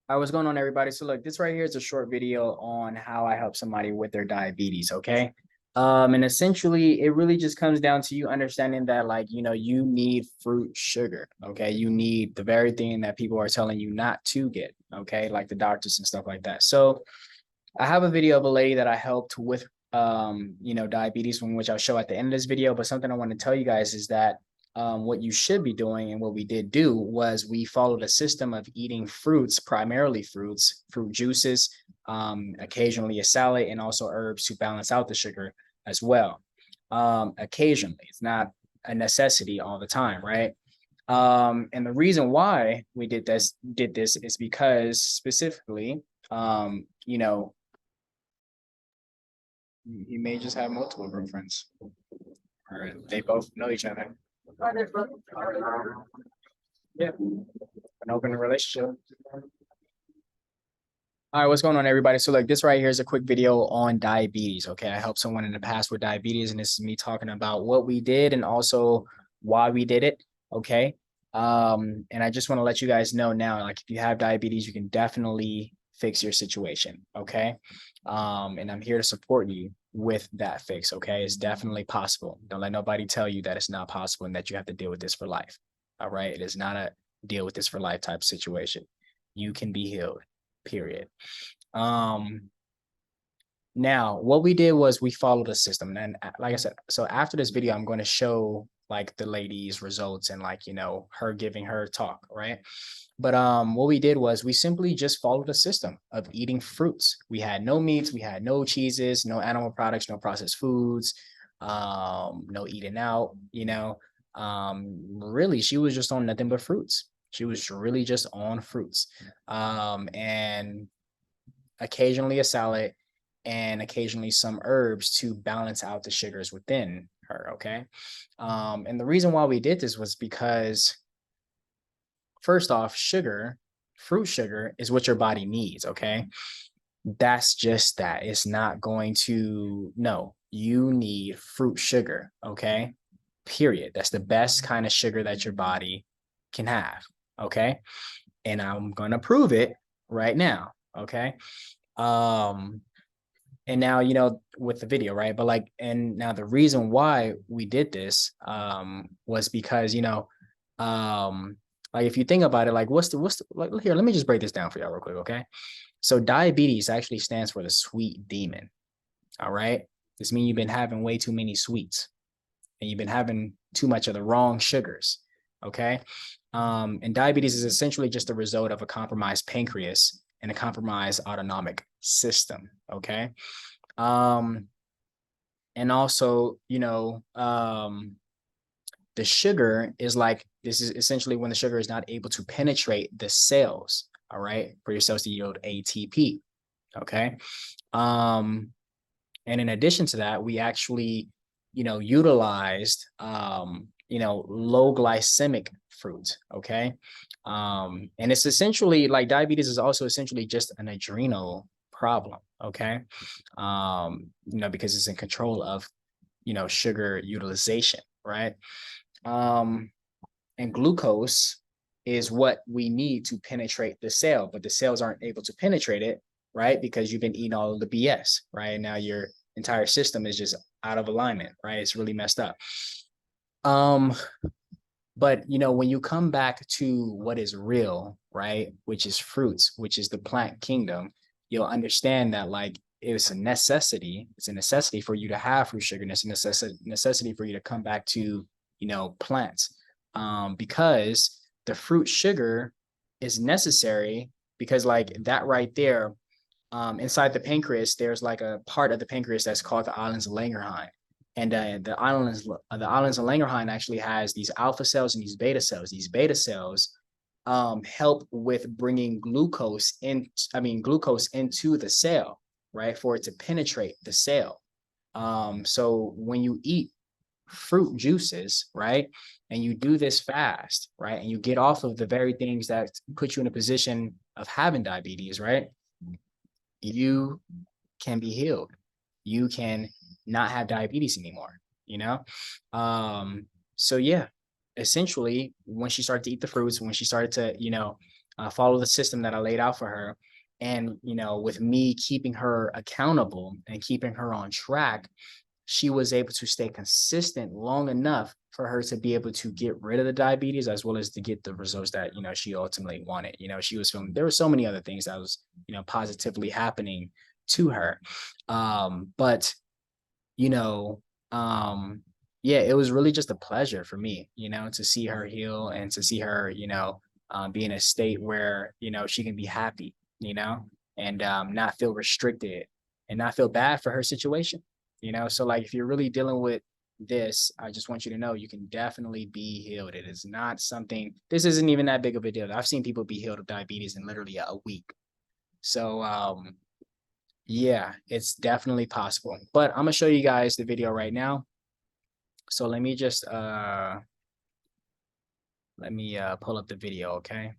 All right, what's going on, everybody? So look, this right here is a short video on how I help somebody with their diabetes, okay? And essentially it really just comes down to you understanding that, like, you need fruit sugar, okay? You need the very thing that people are telling you not to get, okay? Like the doctors and stuff like that. So I have a video of a lady that I helped with diabetes, from which I'll show at the end of this video. But something I want to tell you guys is that what you should be doing, and what we did do, was we followed a system of eating fruits, primarily fruits, fruit juices, occasionally a salad, and also herbs to balance out the sugar as well. Occasionally, it's not a necessity all the time, right? And the reason why we did this is because specifically, you know, he may just have multiple girlfriends. All right. They both know each other. Yeah. An open relationship. All right, what's going on, everybody? So like, this right here is a quick video on diabetes. Okay. I helped someone in the past with diabetes, and this is me talking about what we did and also why we did it. Okay. And I just want to let you guys know now, like, if you have diabetes, you can definitely fix your situation. Okay. And I'm here to support you with that fix. Okay. It's definitely possible. Don't let nobody tell you that it's not possible and that you have to deal with this for life. All right. It is not a deal with this for life type situation. You can be healed, period. Um, Now, what we did was we followed a system. And like I said, so after this video, I'm going to show like the lady's results and, like, her giving her talk, right? But what we did was we simply just followed a system of eating fruits. We had no meats, we had no cheeses, no animal products, no processed foods, no eating out, really, she was just on nothing but fruits. She was really just on fruits. And occasionally a salad, and occasionally some herbs to balance out the sugars within her. Okay. And the reason why we did this was because, first off, fruit sugar is what your body needs. Okay. That's just that. It's not going to, no, you need fruit sugar. Okay. Period. That's the best kind of sugar that your body can have. Okay. And I'm going to prove it right now. Okay. Um, and now, with the video, right? But like, and now the reason why we did this was because, like, if you think about it, like, what's the like, here, let me just break this down for y'all real quick. Okay. So diabetes actually stands for the sweet demon. All right. This means you've been having way too many sweets, and you've been having too much of the wrong sugars. Okay. And diabetes is essentially just a result of a compromised pancreas and a compromised autonomic system. Okay. Um, and also, the sugar is like, this is essentially when the sugar is not able to penetrate the cells, all right, for your cells to yield ATP. Okay. Um, and in addition to that, we actually, utilized, low glycemic fruit. Okay. And it's essentially like, diabetes is also essentially just an adrenal problem. Okay. Because it's in control of, sugar utilization, right? Um, and glucose is what we need to penetrate the cell, but the cells aren't able to penetrate it, right? Because you've been eating all of the BS, right? And now your entire system is just out of alignment, right? It's really messed up. Um, but when you come back to what is real, right, which is fruits, which is the plant kingdom, you'll understand that, like, it's a necessity. It's a necessity for you to have fruit sugar. And it's a necessity for you to come back to, plants, because the fruit sugar is necessary, because, like, that right there, inside the pancreas, there's like a part of the pancreas that's called the islands of Langerhans. And the islands of Langerhans actually has these alpha cells and these beta cells. These beta cells help with bringing glucose into the cell, right, for it to penetrate the cell. So when you eat fruit juices, right, and you do this fast, right, and you get off of the very things that put you in a position of having diabetes, right, you can be healed. You can not have diabetes anymore, you know? So yeah, essentially, when she started to eat the fruits, when she started to, follow the system that I laid out for her. And, you know, with me keeping her accountable and keeping her on track, she was able to stay consistent long enough for her to be able to get rid of the diabetes as well as to get the results that, you know, she ultimately wanted. You know, she was feeling, there were so many other things that was, you know, positively happening to her. But, you know, yeah, it was really just a pleasure for me, you know, to see her heal and to see her, you know, be in a state where, you know, she can be happy, you know, and not feel restricted and not feel bad for her situation, you know. So, like, if you're really dealing with this, I just want you to know you can definitely be healed. It is not something, this isn't even that big of a deal. I've seen people be healed of diabetes in literally a week. So, yeah, it's definitely possible. But I'm gonna show you guys the video right now. So let me just pull up the video, okay?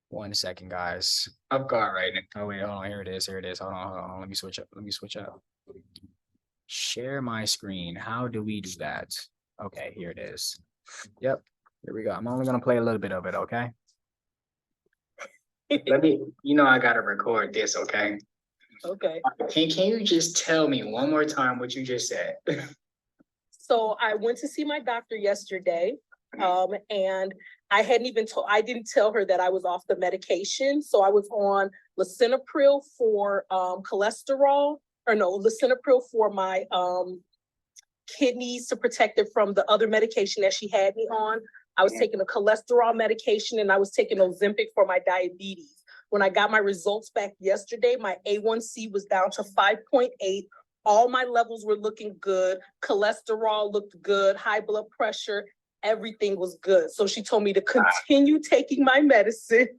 1 second, guys. I've got right now. Oh wait, hold on. Here it is. Here it is. Hold on, hold on. Let me switch up. Let me switch up. Share my screen. How do we do that? Okay, here it is. Yep. Here we go. I'm only gonna play a little bit of it, okay? Let me, you know, I gotta record this, okay? Okay. Can you just tell me one more time what you just said? So I went to see my doctor yesterday, and I didn't tell her that I was off the medication. So I was on lisinopril for cholesterol, or no, lisinopril for my kidneys to protect it from the other medication that she had me on. I was taking a cholesterol medication, and I was taking Ozempic for my diabetes. When I got my results back yesterday, my A1C was down to 5.8. All my levels were looking good. Cholesterol looked good. High blood pressure, everything was good. So she told me to continue taking my medicine.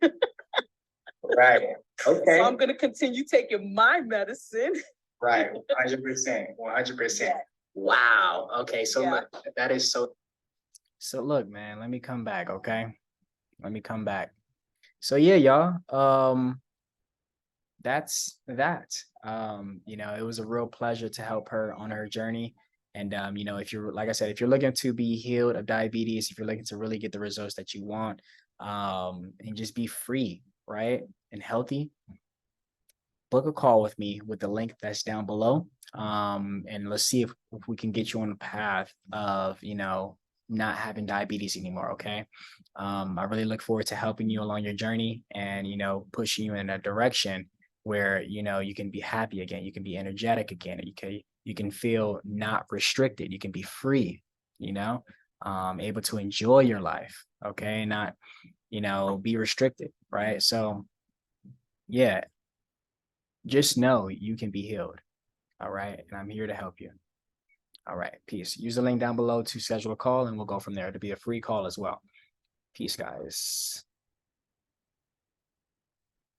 Right. Okay. So I'm going to continue taking my medicine. Right. 100%. 100%. Yeah. Wow. Okay. So Yeah. look, that is so look, man, let me come back, okay? Let me come back. So yeah, y'all. That's that. You know, it was a real pleasure to help her on her journey. And you know, if you're, like I said, if you're looking to be healed of diabetes, if you're looking to really get the results that you want, and just be free, right? And healthy, book a call with me with the link that's down below. And let's see if we can get you on the path of, you know, not having diabetes anymore. Okay. I really look forward to helping you along your journey and, you know, pushing you in a direction where, you know, you can be happy again. You can be energetic again. You can feel not restricted. You can be free, you know, able to enjoy your life. Okay. Not, you know, be restricted. Right. So yeah, just know you can be healed. All right. And I'm here to help you. All right. Peace. Use the link down below to schedule a call and we'll go from there. It'll be a free call as well. Peace, guys.